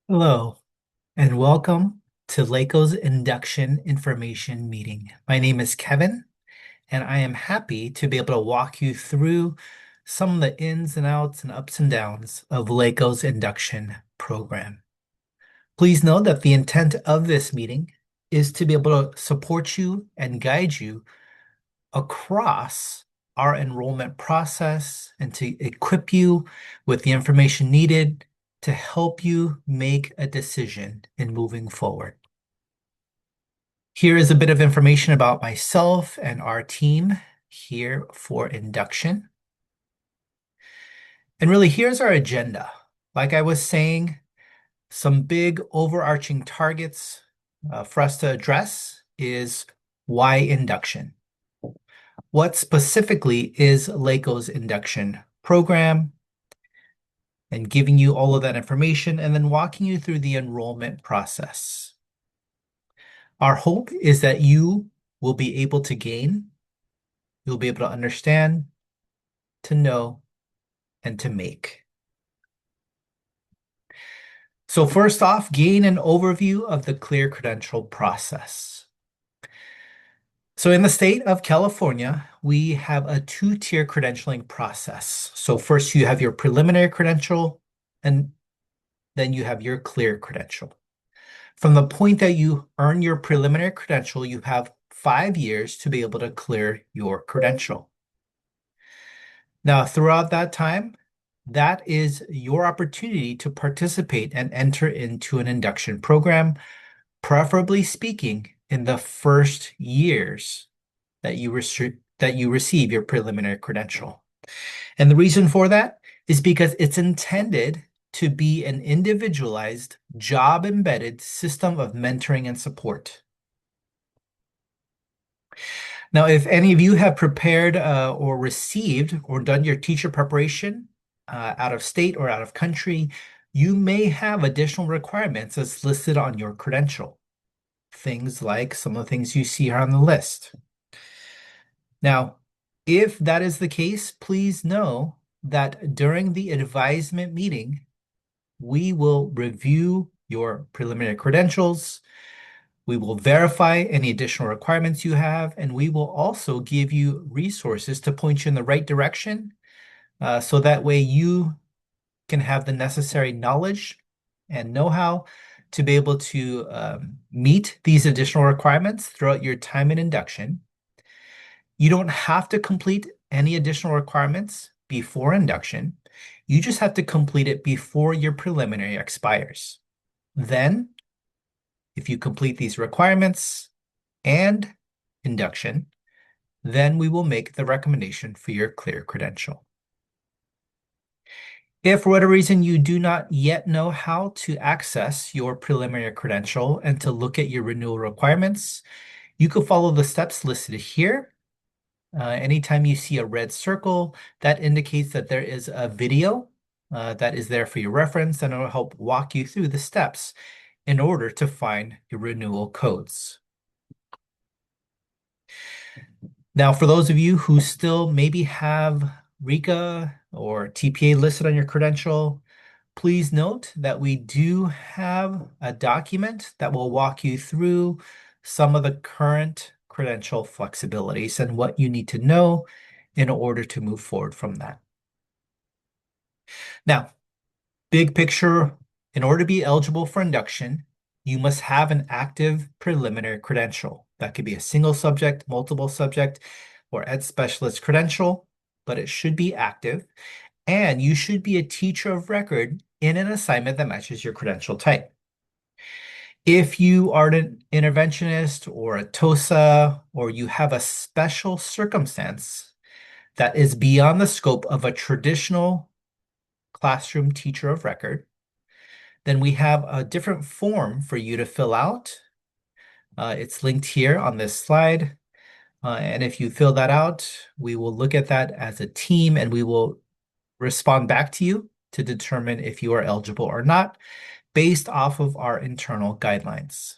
Hello, and welcome to LACOE's Induction Information Meeting. My name is Kevin, and I am happy to be able to walk you through some of the ins and outs and ups and downs of LACOE's induction program. Please know that the intent of this meeting is to be able to support you and guide you across our enrollment process and to equip you with the information needed to help you make a decision in moving forward. Here is a bit of information about myself and our team here for induction. And really, here's our agenda. Like I was saying, some big overarching targets for us to address is why induction? What specifically is LACOE's induction program? And giving you all of that information and then walking you through the enrollment process. Our hope is that you will be able to gain, you'll be able to understand, to know, and to make. So first off, gain an overview of the clear credential process. So in the state of California, we have a two-tier credentialing process. So first you have your preliminary credential, and then you have your clear credential. From the point that you earn your preliminary credential, you have 5 years to be able to clear your credential. Now, throughout that time, that is your opportunity to participate and enter into an induction program, preferably speaking in the first years that you receive your preliminary credential. And the reason for that is because it's intended to be an individualized, job-embedded system of mentoring and support. Now, if any of you have prepared or received or done your teacher preparation out of state or out of country, you may have additional requirements as listed on your credential. Things like some of the things you see here on the list. Now, if that is the case, please know that during the advisement meeting, we will review your preliminary credentials. We will verify any additional requirements you have, and we will also give you resources to point you in the right direction so that way you can have the necessary knowledge and know-how to be able to meet these additional requirements throughout your time in induction. You don't have to complete any additional requirements before induction. You just have to complete it before your preliminary expires. Then, if you complete these requirements and induction, then we will make the recommendation for your clear credential. If for whatever reason you do not yet know how to access your preliminary credential and to look at your renewal requirements, you can follow the steps listed here. Anytime you see a red circle, that indicates that there is a video that is there for your reference, and it will help walk you through the steps in order to find your renewal codes. Now, for those of you who still maybe have RECA or TPA listed on your credential, please note that we do have a document that will walk you through some of the current credential flexibilities and what you need to know in order to move forward from that. Now, big picture, in order to be eligible for induction, you must have an active preliminary credential. That could be a single subject, multiple subject, or ed specialist credential, but it should be active. And you should be a teacher of record in an assignment that matches your credential type. If you are an interventionist or a TOSA, or you have a special circumstance that is beyond the scope of a traditional classroom teacher of record, then we have a different form for you to fill out. It's linked here on this slide. And if you fill that out, we will look at that as a team and we will respond back to you to determine if you are eligible or not based off of our internal guidelines.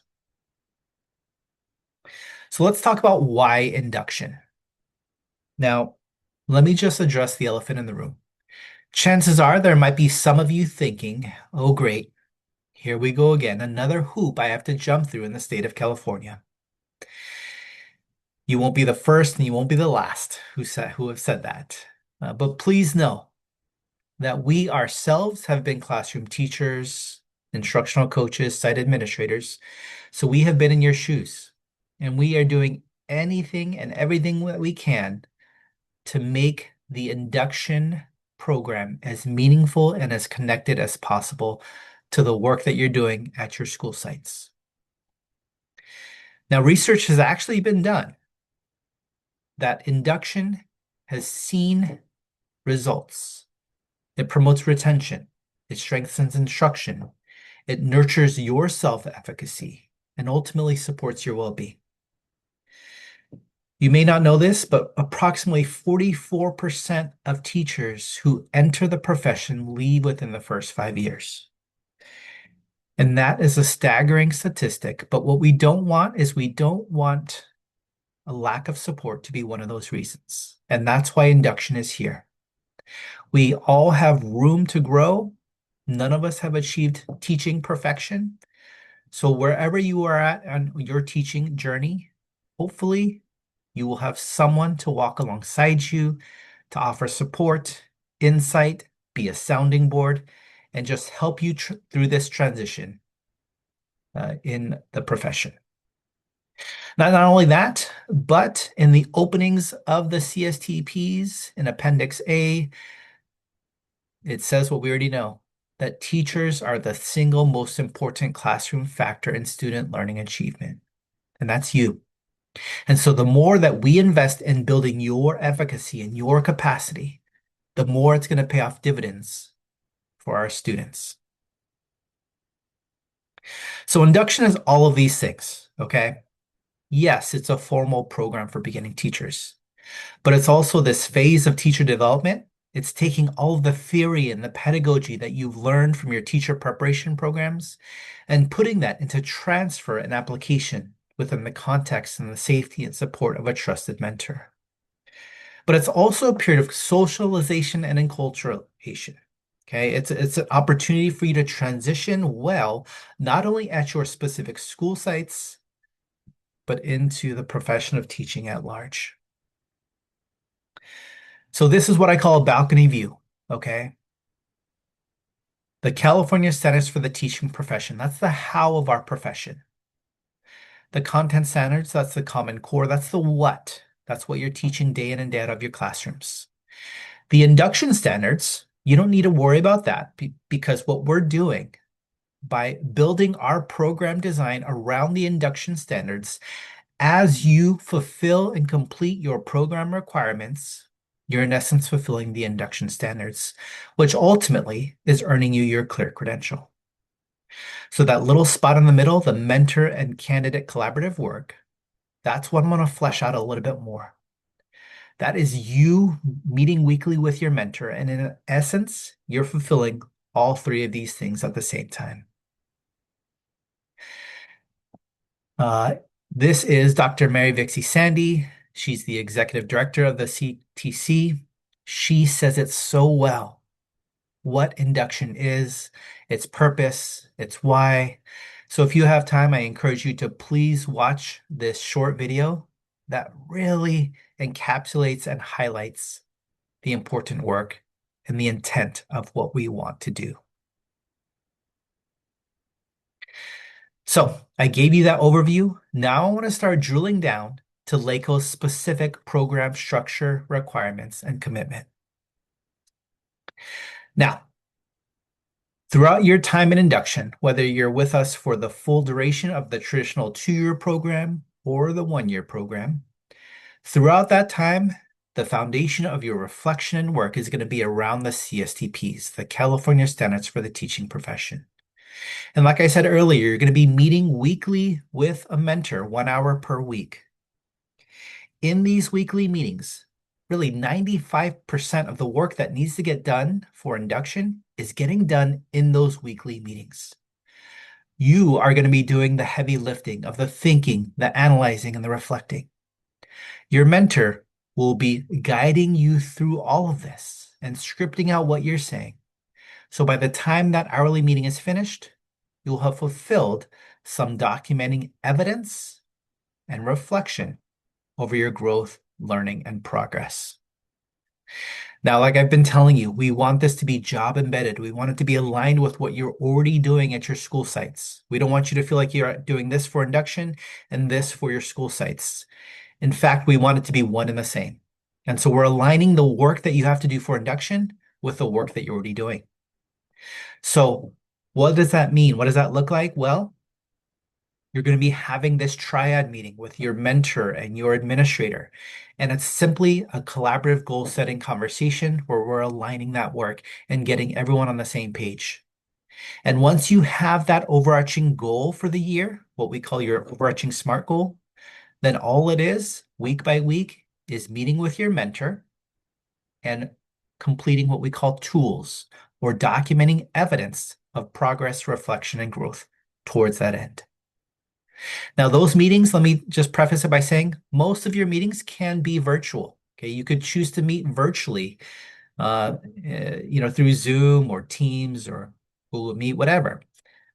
So let's talk about why induction. Now, let me just address the elephant in the room. Chances are there might be some of you thinking, oh, great. Here we go again, another hoop I have to jump through in the state of California. You won't be the first and you won't be the last who have said that. But please know that we ourselves have been classroom teachers, instructional coaches, site administrators. So we have been in your shoes and we are doing anything and everything that we can to make the induction program as meaningful and as connected as possible to the work that you're doing at your school sites. Now, research has actually been done that induction has seen results. It promotes retention. It strengthens instruction. It nurtures your self-efficacy and ultimately supports your well-being. You may not know this, but approximately 44% of teachers who enter the profession leave within the first 5 years. And that is a staggering statistic. But what we don't want is we don't want a lack of support to be one of those reasons. And that's why induction is here. We all have room to grow. None of us have achieved teaching perfection. So wherever you are at on your teaching journey, hopefully you will have someone to walk alongside you, to offer support, insight, be a sounding board, and just help you through this transition in the profession. Not only that, but in the openings of the CSTPs in Appendix A, it says what we already know, that teachers are the single most important classroom factor in student learning achievement, and that's you. And so the more that we invest in building your efficacy and your capacity, the more it's going to pay off dividends for our students. So induction is all of these things, okay? Yes, it's a formal program for beginning teachers, but it's also this phase of teacher development. It's taking all of the theory and the pedagogy that you've learned from your teacher preparation programs and putting that into transfer and application within the context and the safety and support of a trusted mentor. But it's also a period of socialization and enculturation. Okay, it's an opportunity for you to transition well, not only at your specific school sites, but into the profession of teaching at large. So this is what I call a balcony view, okay? The California Standards for the Teaching Profession, that's the how of our profession. The content standards, that's the common core, that's the what. That's what you're teaching day in and day out of your classrooms. The induction standards, you don't need to worry about that because what we're doing by building our program design around the induction standards, as you fulfill and complete your program requirements, you're in essence fulfilling the induction standards, which ultimately is earning you your clear credential. So that little spot in the middle, the mentor and candidate collaborative work, that's what I'm going to flesh out a little bit more. That is you meeting weekly with your mentor, and in essence, you're fulfilling all three of these things at the same time. This is Dr. Mary Vixie Sandy. She's the executive director of the CTC. She says it so well. What induction is, its purpose, its why. So if you have time, I encourage you to please watch this short video that really encapsulates and highlights the important work and the intent of what we want to do. So I gave you that overview. Now I want to start drilling down to LACOE's specific program structure, requirements, and commitment. Now, throughout your time in induction, whether you're with us for the full duration of the traditional 2-year program or the 1-year program, throughout that time, the foundation of your reflection and work is going to be around the CSTPs, the California Standards for the Teaching Profession. And like I said earlier, you're going to be meeting weekly with a mentor, 1 hour per week. In these weekly meetings, really 95% of the work that needs to get done for induction is getting done in those weekly meetings. You are going to be doing the heavy lifting of the thinking, the analyzing, and the reflecting. Your mentor will be guiding you through all of this and scripting out what you're saying. So by the time that hourly meeting is finished, you'll have fulfilled some documenting evidence and reflection over your growth, learning, and progress. Now, like I've been telling you, we want this to be job embedded. We want it to be aligned with what you're already doing at your school sites. We don't want you to feel like you're doing this for induction and this for your school sites. In fact, we want it to be one and the same. And so we're aligning the work that you have to do for induction with the work that you're already doing. So what does that mean? What does that look like? Well, you're going to be having this triad meeting with your mentor and your administrator. And it's simply a collaborative goal setting conversation where we're aligning that work and getting everyone on the same page. And once you have that overarching goal for the year, what we call your overarching SMART goal, then all it is, week by week, is meeting with your mentor and completing what we call tools or documenting evidence of progress, reflection, and growth towards that end. Now, those meetings, let me just preface it by saying most of your meetings can be virtual. Okay, you could choose to meet virtually, through Zoom or Teams or Google Meet, whatever,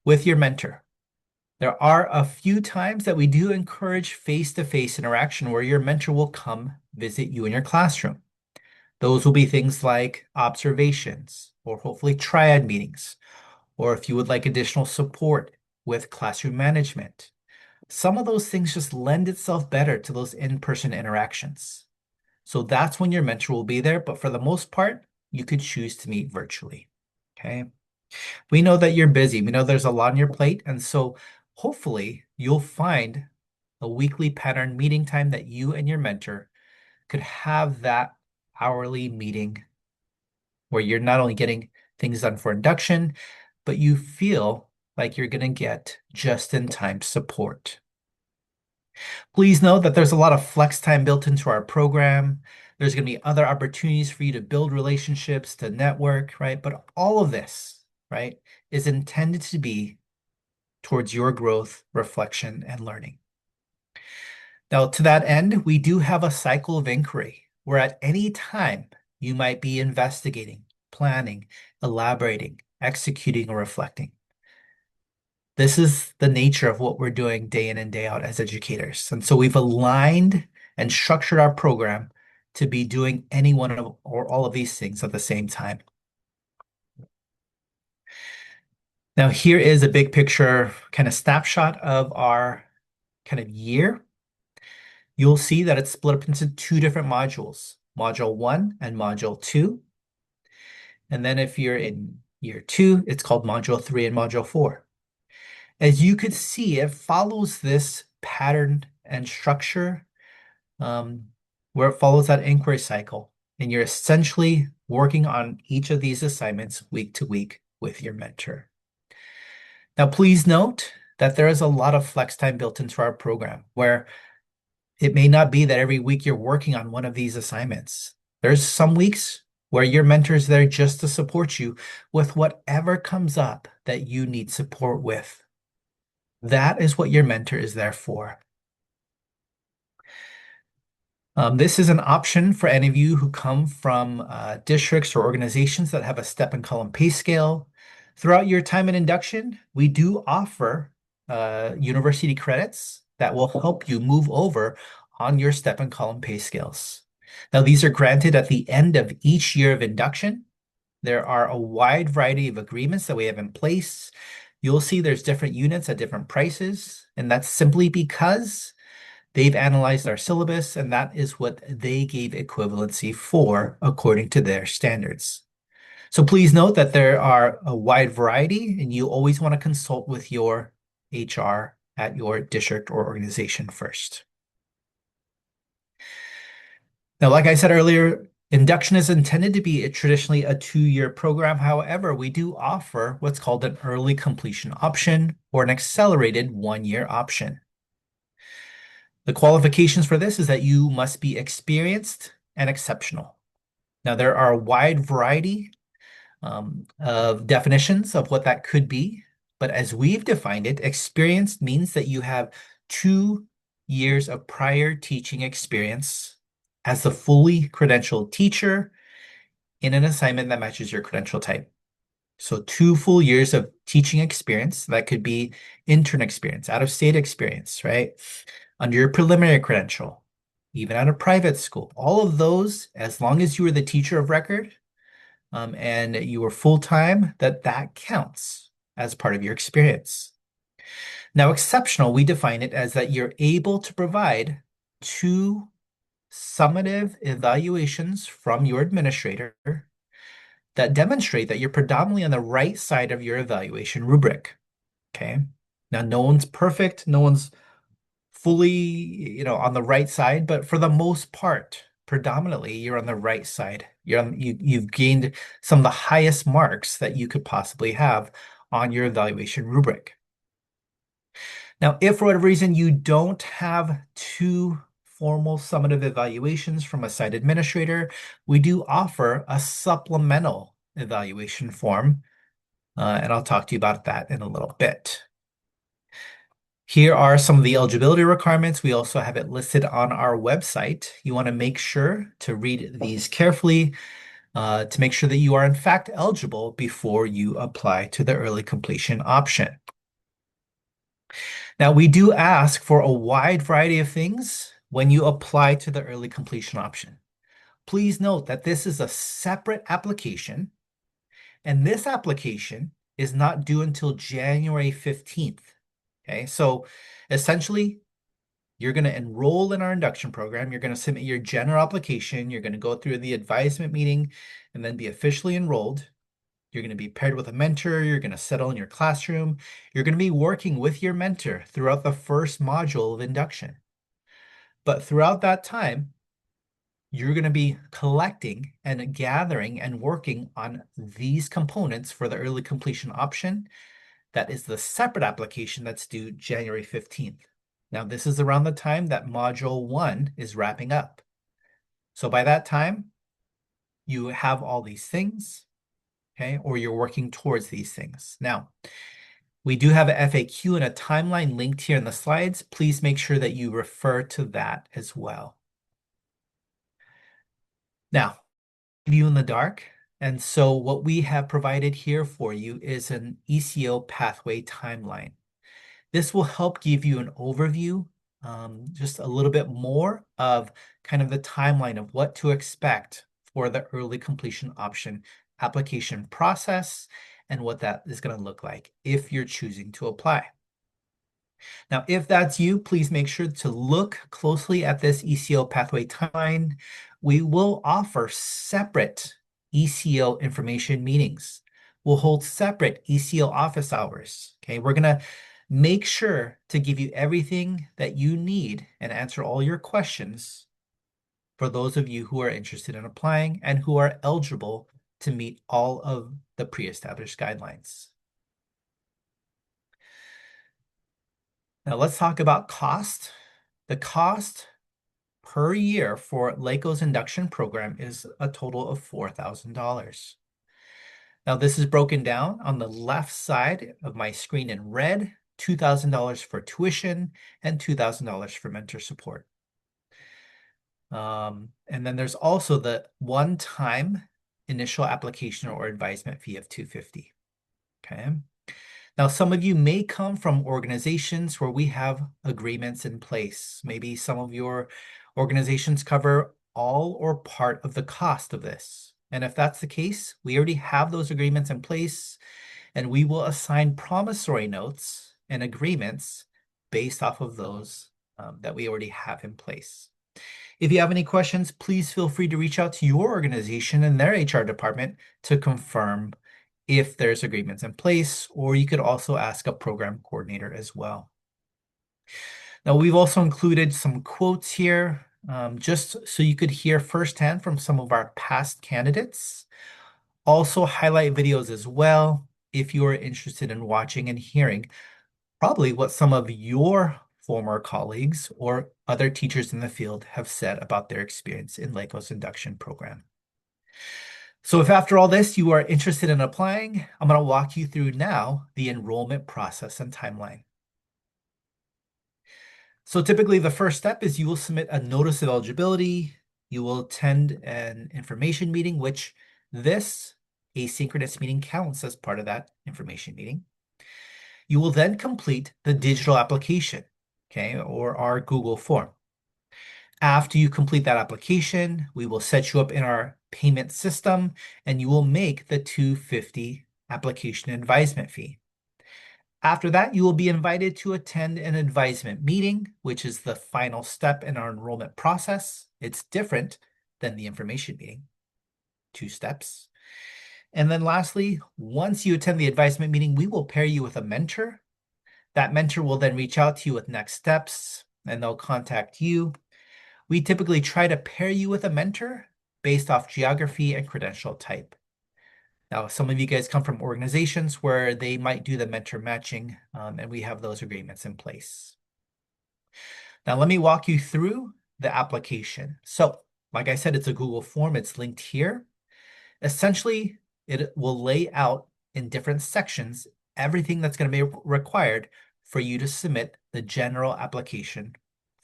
with your mentor. There are a few times that we do encourage face-to-face interaction where your mentor will come visit you in your classroom. Those will be things like observations or hopefully triad meetings, or if you would like additional support with classroom management. Some of those things just lend itself better to those in-person interactions. So that's when your mentor will be there, but for the most part, you could choose to meet virtually. Okay. We know that you're busy. We know there's a lot on your plate. And so hopefully you'll find a weekly pattern meeting time that you and your mentor could have that hourly meeting where you're not only getting things done for induction, but you feel like you're going to get just-in-time support. Please note that there's a lot of flex time built into our program. There's going to be other opportunities for you to build relationships, to network, right? But all of this, right, is intended to be towards your growth, reflection, and learning. Now, to that end, we do have a cycle of inquiry where at any time you might be investigating, planning, elaborating, executing, or reflecting. This is the nature of what we're doing day in and day out as educators. And so we've aligned and structured our program to be doing any one of or all of these things at the same time. Now, here is a big picture kind of snapshot of our kind of year. You'll see that it's split up into two different modules, Module 1 and Module 2. And then if you're in year 2, it's called Module 3 and Module 4. As you could see, it follows this pattern and structure where it follows that inquiry cycle. And you're essentially working on each of these assignments week to week with your mentor. Now, please note that there is a lot of flex time built into our program where it may not be that every week you're working on one of these assignments. There's some weeks where your mentor is there just to support you with whatever comes up that you need support with. That is what your mentor is there for. This is an option for any of you who come from districts or organizations that have a step and column pay scale. Throughout your time in induction, we do offer university credits that will help you move over on your step and column pay scales. Now, these are granted at the end of each year of induction. There are a wide variety of agreements that we have in place. You'll see there's different units at different prices, and that's simply because they've analyzed our syllabus, and that is what they gave equivalency for according to their standards. So please note that there are a wide variety, and you always want to consult with your HR at your district or organization first. Now, like I said earlier, induction is intended to be traditionally a 2-year program. However, we do offer what's called an early completion option or an accelerated 1-year option. The qualifications for this is that you must be experienced and exceptional. Now, there are a wide variety of definitions of what that could be, but as we've defined it, experienced means that you have 2 years of prior teaching experience as a fully credentialed teacher in an assignment that matches your credential type. So 2 full years of teaching experience. That could be intern experience, out-of-state experience, right? Under your preliminary credential, even at a private school. All of those, as long as you were the teacher of record, and you were full-time, that counts as part of your experience. Now, exceptional, we define it as that you're able to provide 2 summative evaluations from your administrator that demonstrate that you're predominantly on the right side of your evaluation rubric. Okay. Now, no one's perfect, no one's fully, on the right side, but for the most part, predominantly, you're on the right side. You've gained some of the highest marks that you could possibly have on your evaluation rubric. Now, if for whatever reason you don't have 2 formal summative evaluations from a site administrator, we do offer a supplemental evaluation form, and I'll talk to you about that in a little bit. Here are some of the eligibility requirements. We also have it listed on our website. You want to make sure to read these carefully to make sure that you are in fact eligible before you apply to the early completion option. Now, we do ask for a wide variety of things when you apply to the early completion option. Please note that this is a separate application, and this application is not due until January 15th. Okay, so essentially, you're going to enroll in our induction program. You're going to submit your general application. You're going to go through the advisement meeting and then be officially enrolled. You're going to be paired with a mentor. You're going to settle in your classroom. You're going to be working with your mentor throughout the first module of induction. But throughout that time, you're going to be collecting and gathering and working on these components for the early completion option. That is the separate application that's due January 15th. Now, this is around the time that Module 1 is wrapping up. So by that time, you have all these things, okay, or you're working towards these things. Now, we do have a FAQ and a timeline linked here in the slides. Please make sure that you refer to that as well. Now, view in the dark. And so what we have provided here for you is an ECO pathway timeline. This will help give you an overview, just a little bit more of kind of the timeline of what to expect for the early completion option application process and what that is going to look like if you're choosing to apply. Now, if that's you, please make sure to look closely at this ECO pathway timeline. We will offer separate ECO information meetings. We'll hold separate ECO office hours. Okay, we're going to make sure to give you everything that you need and answer all your questions for those of you who are interested in applying and who are eligible to meet all of the pre-established guidelines. Now let's talk about cost. The cost per year for LACOE's induction program is a total of $4,000. Now this is broken down on the left side of my screen in red, $2,000 for tuition and $2,000 for mentor support. And then there's also the one-time initial application or advisement fee of $250. Okay. Now, some of you may come from organizations where we have agreements in place. Maybe some of your organizations cover all or part of the cost of this. And if that's the case, we already have those agreements in place, and we will assign promissory notes and agreements based off of those that we already have in place. If you have any questions, please feel free to reach out to your organization and their HR department to confirm if there's agreements in place, or you could also ask a program coordinator as well. Now, we've also included some quotes here, just so you could hear firsthand from some of our past candidates. Also highlight videos as well if you are interested in watching and hearing probably what some of your former colleagues or other teachers in the field have said about their experience in LACOE's induction program. So if after all this you are interested in applying, I'm going to walk you through now the enrollment process and timeline. So typically the first step is you will submit a notice of eligibility. You will attend an information meeting, which this asynchronous meeting counts as part of that information meeting. You will then complete the digital application, okay, or our Google form. After you complete that application, we will set you up in our payment system and you will make the $250 application advisement fee. After that, you will be invited to attend an advisement meeting, which is the final step in our enrollment process. It's different than the information meeting. 2 steps. And then lastly, once you attend the advisement meeting, we will pair you with a mentor. That mentor will then reach out to you with next steps and they'll contact you. We typically try to pair you with a mentor based off geography and credential type. Now, some of you guys come from organizations where they might do the mentor matching, and we have those agreements in place. Now, let me walk you through the application. So, like I said, it's a Google form. It's linked here. Essentially, it will lay out in different sections everything that's going to be required for you to submit the general application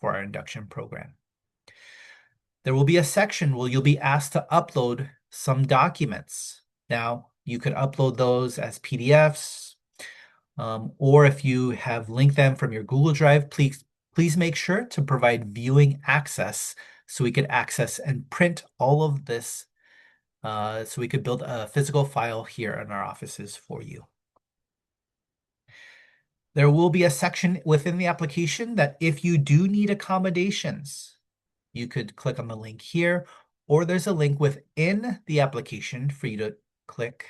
for our induction program. There will be a section where you'll be asked to upload some documents. Now, you could upload those as PDFs, or if you have linked them from your Google Drive, please make sure to provide viewing access so we could access and print all of this, so we could build a physical file here in our offices for you. There will be a section within the application that if you do need accommodations, you could click on the link here, or there's a link within the application for you to click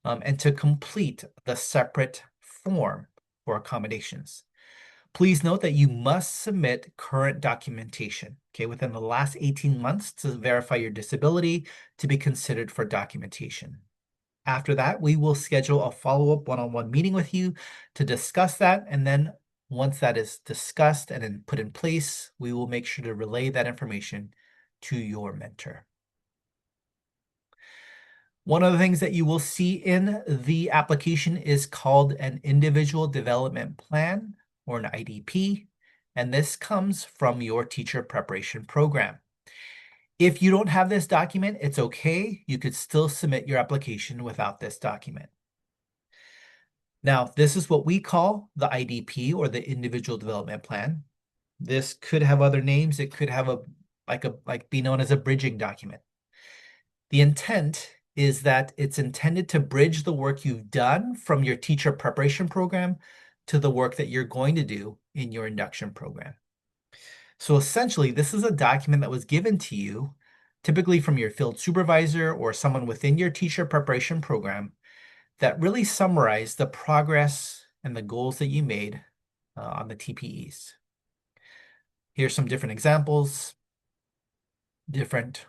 and to complete the separate form for accommodations. Please note that you must submit current documentation, okay, within the last 18 months to verify your disability to be considered for documentation. After that, we will schedule a follow-up one-on-one meeting with you to discuss that, and then once that is discussed and then put in place, we will make sure to relay that information to your mentor. One of the things that you will see in the application is called an Individual Development Plan, or an IDP, and this comes from your teacher preparation program. If you don't have this document, it's okay. You could still submit your application without this document. Now, this is what we call the IDP, or the Individual Development Plan. This could have other names. It could have be known as a bridging document. The intent is that it's intended to bridge the work you've done from your teacher preparation program to the work that you're going to do in your induction program. So essentially, this is a document that was given to you, typically from your field supervisor or someone within your teacher preparation program, that really summarize the progress and the goals that you made on the TPEs. Here's some different examples. Different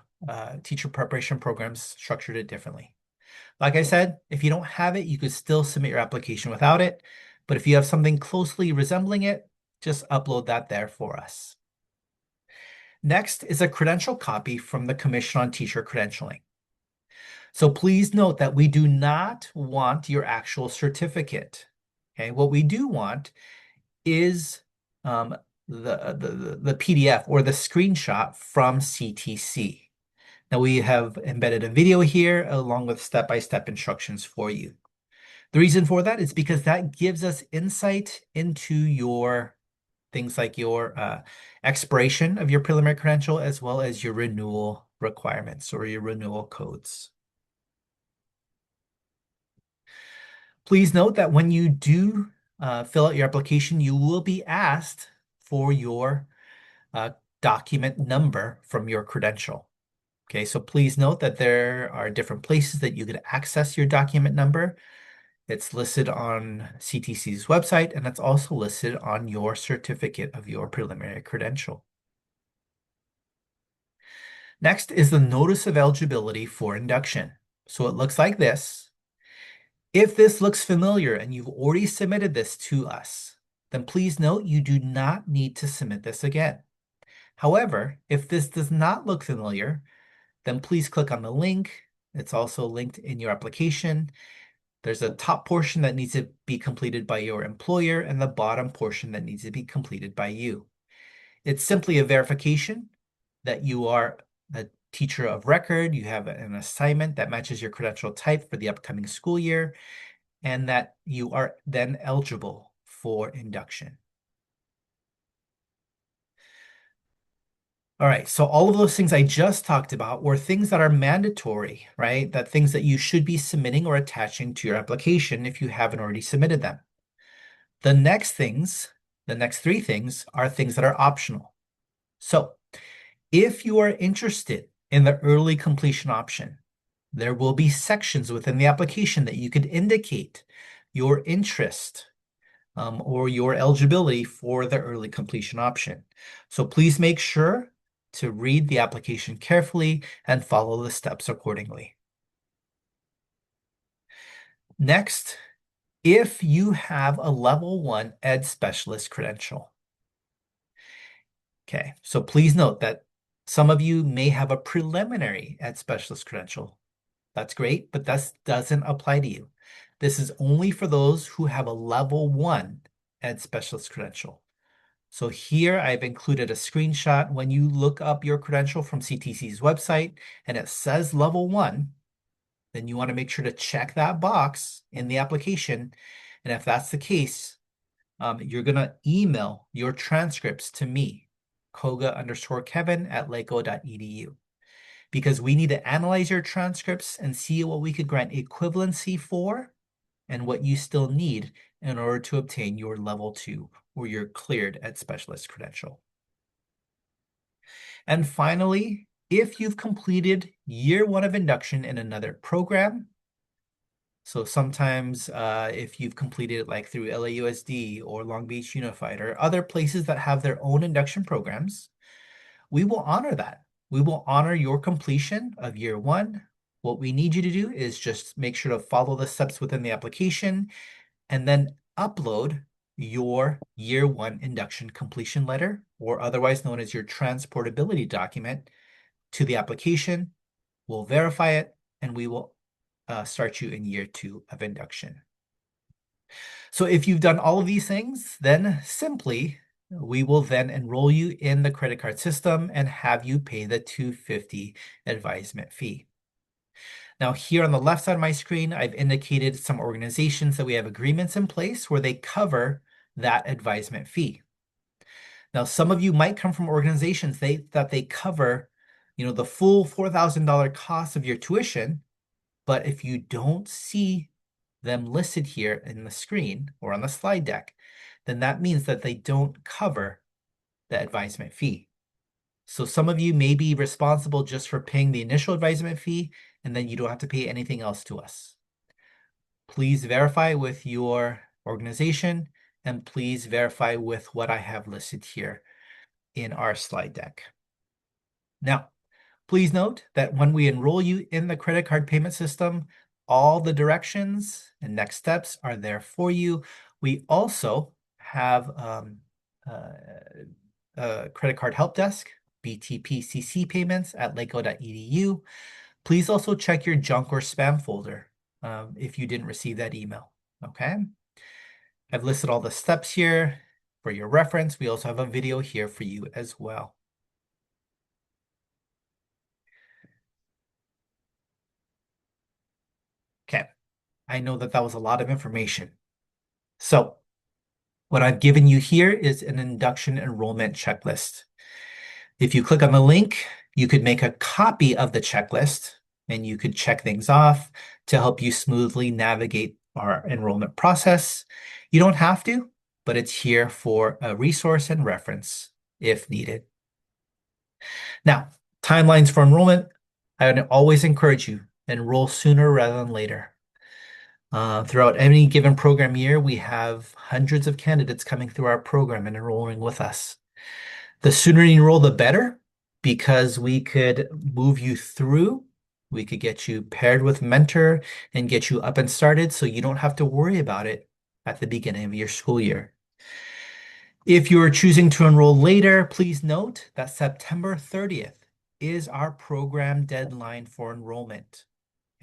teacher preparation programs structured it differently. Like I said, if you don't have it, you could still submit your application without it. But if you have something closely resembling it, just upload that there for us. Next is a credential copy from the Commission on Teacher Credentialing. So please note that we do not want your actual certificate. Okay, what we do want is the PDF or the screenshot from CTC. Now we have embedded a video here along with step-by-step instructions for you. The reason for that is because that gives us insight into your things like your expiration of your preliminary credential, as well as your renewal requirements or your renewal codes. Please note that when you do fill out your application, you will be asked for your document number from your credential. Okay, so please note that there are different places that you could access your document number. It's listed on CTC's website, and it's also listed on your certificate of your preliminary credential. Next is the notice of eligibility for induction. So it looks like this. If this looks familiar and you've already submitted this to us, then please note you do not need to submit this again. However, if this does not look familiar, then please click on the link. It's also linked in your application. There's a top portion that needs to be completed by your employer and the bottom portion that needs to be completed by you. It's simply a verification that you are teacher of record, you have an assignment that matches your credential type for the upcoming school year, and that you are then eligible for induction. All right, so all of those things I just talked about were things that are mandatory, right? That things that you should be submitting or attaching to your application if you haven't already submitted them. The next three things are things that are optional. So if you are interested in the early completion option, there will be sections within the application that you could indicate your interest or your eligibility for the early completion option. So please make sure to read the application carefully and follow the steps accordingly. Next, if you have a level 1 Ed Specialist credential. Okay, so please note that some of you may have a preliminary Ed Specialist credential. That's great, but that doesn't apply to you. This is only for those who have a level 1 Ed Specialist credential. So here I've included a screenshot. When you look up your credential from CTC's website and it says level 1, then you want to make sure to check that box in the application. And if that's the case, you're going to email your transcripts to me, koga_kevin@lacoe.edu, because we need to analyze your transcripts and see what we could grant equivalency for and what you still need in order to obtain your level 2 or your cleared Ed Specialist credential. And finally, if you've completed year 1 of induction in another program, so sometimes if you've completed it like through LAUSD or Long Beach Unified or other places that have their own induction programs, we will honor that. We will honor your completion of year 1. What we need you to do is just make sure to follow the steps within the application and then upload your year 1 induction completion letter, or otherwise known as your transportability document, to the application. We'll verify it, and we will start you in year 2 of induction. So if you've done all of these things, then simply we will then enroll you in the credit card system and have you pay the $250 advisement fee. Now here on the left side of my screen, I've indicated some organizations that we have agreements in place where they cover that advisement fee. Now, some of you might come from organizations that they cover, the full $4,000 cost of your tuition, but if you don't see them listed here in the screen or on the slide deck, then that means that they don't cover the advisement fee. So some of you may be responsible just for paying the initial advisement fee, and then you don't have to pay anything else to us. Please verify with your organization, and please verify with what I have listed here in our slide deck. Now, please note that when we enroll you in the credit card payment system, all the directions and next steps are there for you. We also have a credit card help desk, BTPCC payments at lacoe.edu. Please also check your junk or spam folder if you didn't receive that email, okay? I've listed all the steps here for your reference. We also have a video here for you as well. Okay, I know that was a lot of information. So what I've given you here is an induction enrollment checklist. If you click on the link, you could make a copy of the checklist and you could check things off to help you smoothly navigate our enrollment process. You don't have to, but it's here for a resource and reference if needed. Now, timelines for enrollment. I would always encourage you, enroll sooner rather than later. Throughout any given program year, we have hundreds of candidates coming through our program and enrolling with us. The sooner you enroll, the better, because we could move you through. We could get you paired with mentor and get you up and started so you don't have to worry about it at the beginning of your school year. If you are choosing to enroll later, please note that September 30th is our program deadline for enrollment.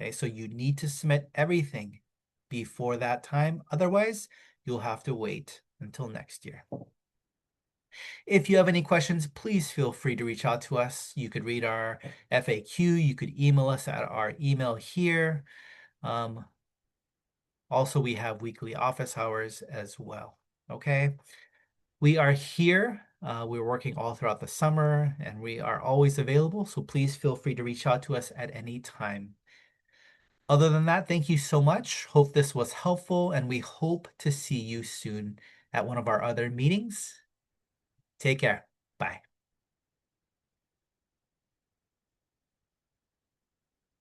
Okay, so you need to submit everything before that time. Otherwise, you'll have to wait until next year. If you have any questions, please feel free to reach out to us. You could read our FAQ. You could email us at our email here. Um, Also, we have weekly office hours as well. Okay. We are here. We're working all throughout the summer and we are always available. So please feel free to reach out to us at any time. Other than that, thank you so much. Hope this was helpful and we hope to see you soon at one of our other meetings. Take care. Bye.